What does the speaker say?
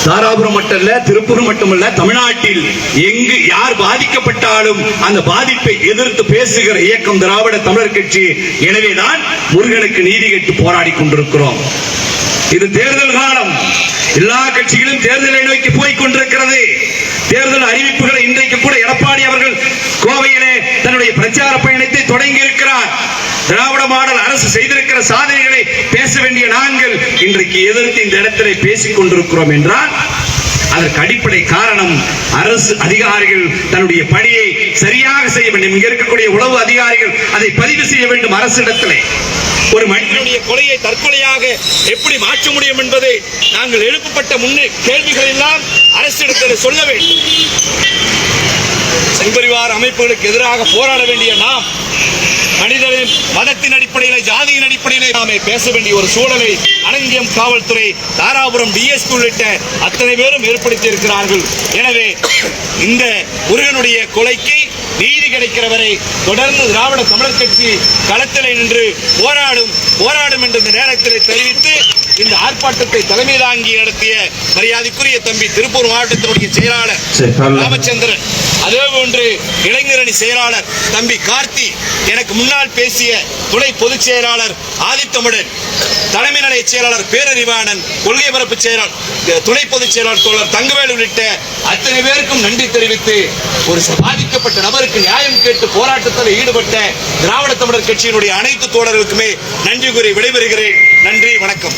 தாராபுரம் மட்டுமல்ல, திருப்பூர் மட்டுமல்ல, தமிழ்நாட்டில் எங்கு யார் பாதிக்கப்பட்டாலும் அந்த பாதிப்பை எதிர்த்து பேசுகிற இயக்கம் திராவிட தமிழர் கட்சி. எனவேதான் முருகனுக்கு நீதி கேட்டு போராடி கொண்டிருக்கிறோம். இது தேர்தல் காலம். எல்லா கட்சிகளும் தேர்தலை நோக்கி போய் கொண்டிருக்கிறது. தேர்தல் அறிவிப்புகளை இன்றைக்கு கூட எடப்பாடி அவர்கள் கோவையிலே தன்னுடைய பிரச்சார பயணத்தை தொடங்கி இருக்கிறார். திராவிட மாடல் அரசு செய்திருக்கிற சாதனைகளை பேச வேண்டிய நாங்கள் இன்றைக்கு எதிர்த்து இந்த இடத்திலே பேசிக் கொண்டிருக்கிறோம் என்றால் அதற்கு அடிப்படை காரணம் அரசு அதிகாரிகள் தன்னுடைய பணியை சரியாக செய்ய வேண்டும். இங்க இருக்கக்கூடிய உளவு அதிகாரிகள் அதை பதிவு செய்ய வேண்டும் அரசிடத்திலே. ஒரு மனிதனுடைய கொலையை தற்கொலையாக எப்படி மாற்ற முடியும் என்பதை நாங்கள் எழுப்பப்பட்ட முன்னே கேள்விகள் எல்லாம் அரசிடத்தில் சொல்ல வேண்டும். சங்பரிவார அமைப்புகளுக்கு எதிராக போராட வேண்டிய நாம் மனிதனின் மதத்தின் அடிப்படையில், ஜாதியின் அடிப்படையில் நாமே பேச வேண்டிய ஒரு சூழலை அனங்கியம் காவல்துறை, தாராபுரம் டிஎஸ்பி உள்ளிட்ட அத்தனை பேரும் ஏற்படுத்தி இருக்கிறார்கள். எனவே இந்த முருகனுடைய கொலைக்கு நீதி கிடைக்கிற வரை தொடர்ந்து திராவிட தமிழர் கட்சி களத்திலே நின்று போராடும் என்ற நேரத்தில் தெரிவித்து இந்த ஆர்ப்பாட்டத்தை தலைமை தாங்கி நடத்திய மரியாதைக்குரிய தம்பி திருப்பூர் மாவட்டத்தினுடைய செயலாளர் ராமச்சந்திரன், அதே போன்று இளைஞரணி செயலாளர் தம்பி கார்த்தி, எனக்கு முன்னால் பேசிய துணை பொதுச் செயலாளர் ஆதித்தமிழன், தலைமை நிலைய செயலாளர் பேரறிவாணன், கொள்கை பரப்பு செயலாளர் துணை பொதுச் செயலாளர் தோழர் தங்கவேல் உள்ளிட்ட அத்தனை பேருக்கும் நன்றி தெரிவித்து ஒரு பாதிக்கப்பட்ட நபருக்கு நியாயம் கேட்டு போராட்டத்தில் ஈடுபட்ட திராவிட தமிழர் கட்சியினுடைய அனைத்து தோழர்களுக்குமே நன்றி கூறி விடைபெறுகிறேன். நன்றி, வணக்கம்.